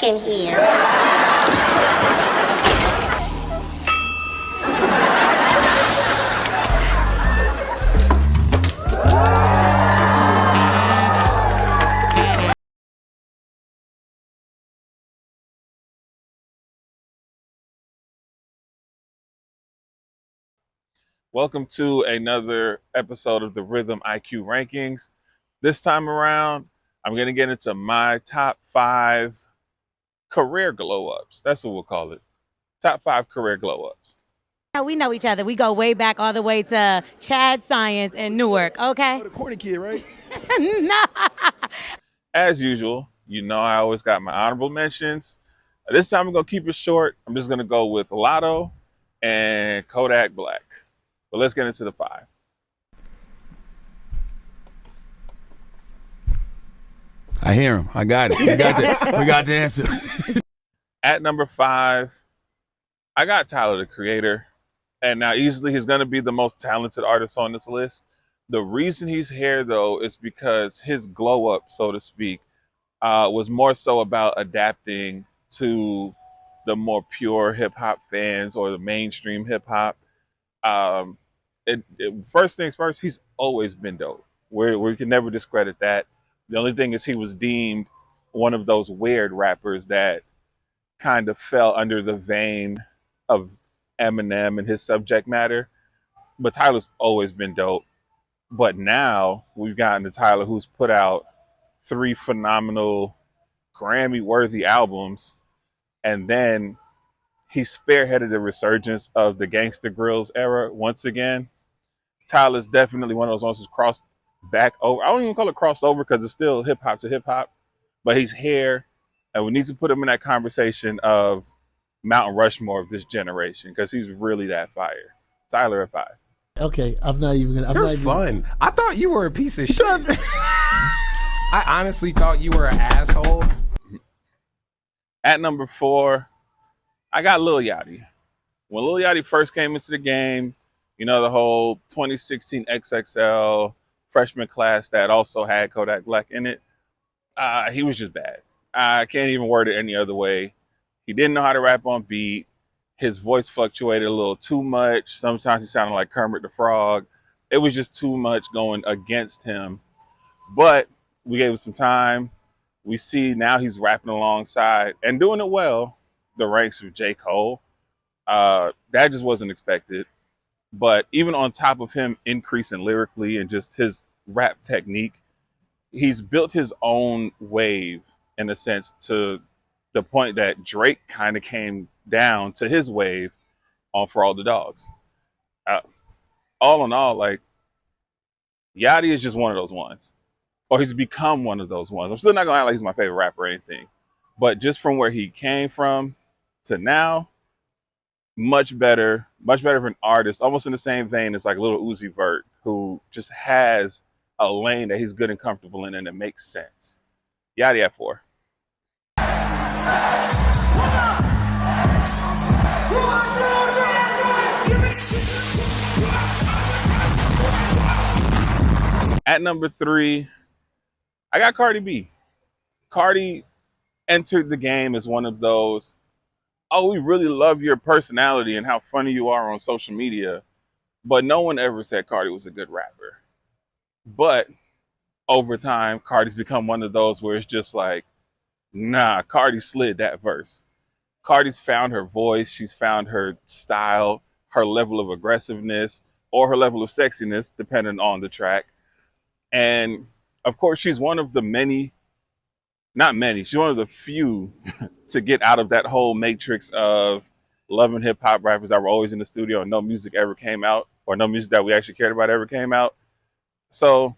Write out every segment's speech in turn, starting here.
in here. Welcome to another episode of the Rhythm IQ rankings. This time around, I'm going to get into my top 5 career glow ups. That's what we'll call it. Top 5 career glow ups. We know each other. We go way back all the way to Chad Science in Newark, okay? The corny kid, right? No. As usual, you know I always got my honorable mentions. This time I'm going to keep it short. I'm just going to go with Lotto and Kodak Black. But let's get into the 5. I hear him. I got it. We got the answer. At number 5, I got Tyler, the Creator. And now easily he's going to be the most talented artist on this list. The reason he's here, though, is because his glow up, so to speak, was more so about adapting to the more pure hip hop fans or the mainstream hip hop. First things first, he's always been dope. We can never discredit that. The only thing is he was deemed one of those weird rappers that kind of fell under the vein of Eminem and his subject matter. But Tyler's always been dope. But now we've gotten to Tyler, who's put out 3 phenomenal Grammy-worthy albums, and then he spearheaded the resurgence of the Gangsta Grills era once again. Tyler's definitely one of those ones who's crossed back over. I don't even call it crossover because it's still hip hop to hip hop, but he's here, and we need to put him in that conversation of Mount Rushmore of this generation because he's really that fire. Tyler at 5. Okay, I'm not even gonna. You're fun. I thought you were a piece of shit. I honestly thought you were an asshole. At number 4, I got Lil Yachty. When Lil Yachty first came into the game, you know, the whole 2016 XXL freshman class that also had Kodak Black in it, he was just bad. I can't even word it any other way. He didn't know how to rap on beat. His voice fluctuated a little too much. Sometimes he sounded like Kermit the Frog. It was just too much going against him. But we gave him some time. We see now he's rapping alongside and doing it well, the ranks of J. Cole. That just wasn't expected. But even on top of him increasing lyrically and just his rap technique, he's built his own wave in a sense, to the point that Drake kind of came down to his wave on For All the Dogs. All in all, like, Yachty is just one of those ones. Or he's become one of those ones. I'm still not going to act like he's my favorite rapper or anything. But just from where he came from to now, much better of an artist, almost in the same vein as like Lil Uzi Vert, who just has a lane that he's good and comfortable in and it makes sense. Yachty at 4. At number 3, I got Cardi B. Cardi entered the game as one of those, oh, we really love your personality and how funny you are on social media, but no one ever said Cardi was a good rapper. But over time, Cardi's become one of those where it's just like, nah, Cardi slid that verse. Cardi's found her voice. She's found her style, her level of aggressiveness, or her level of sexiness, depending on the track. And of course, she's one of the she's one of the few to get out of that whole matrix of loving hip hop rappers that were always in the studio and no music ever came out, or no music that we actually cared about ever came out. So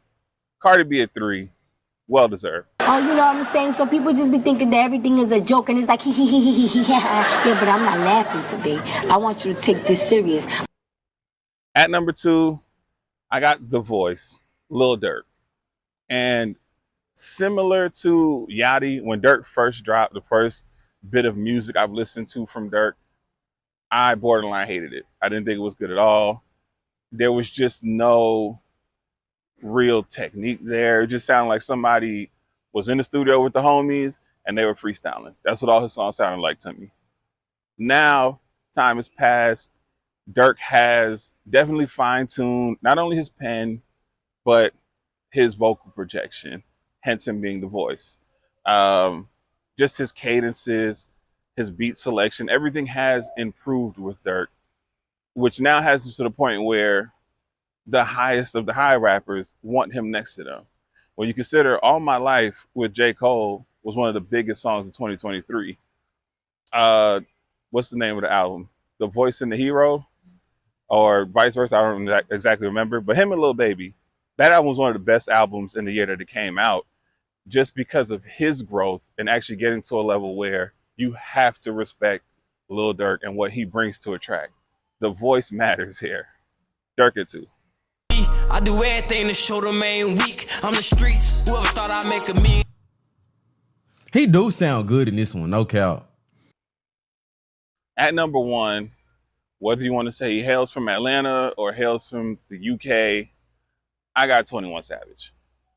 Cardi B at 3, well deserved. Oh, you know what I'm saying? So people just be thinking that everything is a joke and it's like, yeah, but I'm not laughing today. I want you to take this serious. At number 2, I got The Voice, Lil Durk. And similar to Yachty, when Durk first dropped, the first bit of music I've listened to from Durk, I borderline hated it. I didn't think it was good at all. There was just no real technique there. It just sounded like somebody was in the studio with the homies and they were freestyling. That's what all his songs sounded like to me. Now, time has passed. Dirk has definitely fine-tuned not only his pen, but his vocal projection, hence him being the voice. Just his cadences, his beat selection, everything has improved with Dirk, which now has him to the point where the highest of the high rappers want him next to them. When you consider All My Life with J. Cole was one of the biggest songs of 2023. What's the name of the album? The Voice and the Hero? Or vice versa, I don't exactly remember. But him and Lil Baby, that album was one of the best albums in the year that it came out, just because of his growth and actually getting to a level where you have to respect Lil Durk and what he brings to a track. The voice matters here. Durk it too. I do everything to show the man weak. I'm the streets. Whoever thought I'd make a million. He do sound good in this one, no cap. At number one, whether you want to say he hails from Atlanta or hails from the UK, I got 21 Savage.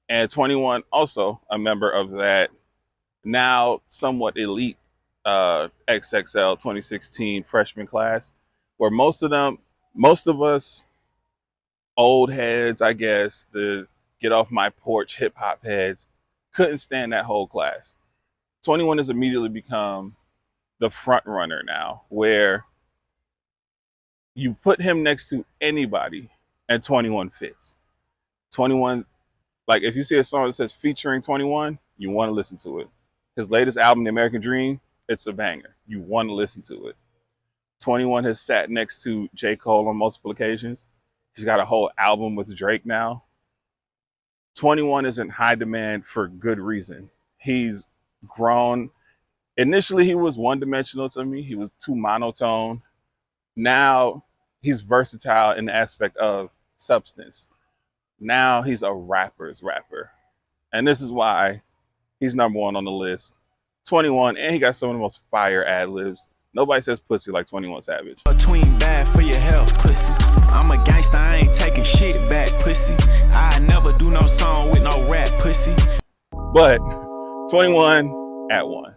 And 21 also a member of that now somewhat elite XXL 2016 freshman class, where most of us old heads, I guess, the get off my porch hip hop heads, couldn't stand that whole class. 21 has immediately become the front runner now, where you put him next to anybody and 21 fits. 21, like if you see a song that says featuring 21, you want to listen to it. His latest album, The American Dream, it's a banger. You want to listen to it. 21 has sat next to J. Cole on multiple occasions. He's got a whole album with Drake now. 21 is in high demand for good reason. He's grown. Initially, he was one-dimensional to me. He was too monotone. Now, he's versatile in the aspect of substance. Now, he's a rapper's rapper. And this is why he's number one on the list. 21, and he got some of the most fire ad-libs. Nobody says pussy like 21 Savage. Between bad for your health, pussy. I'm a gangster, I ain't taking shit back, pussy. I never do no song with no rap, pussy. But 21 at one.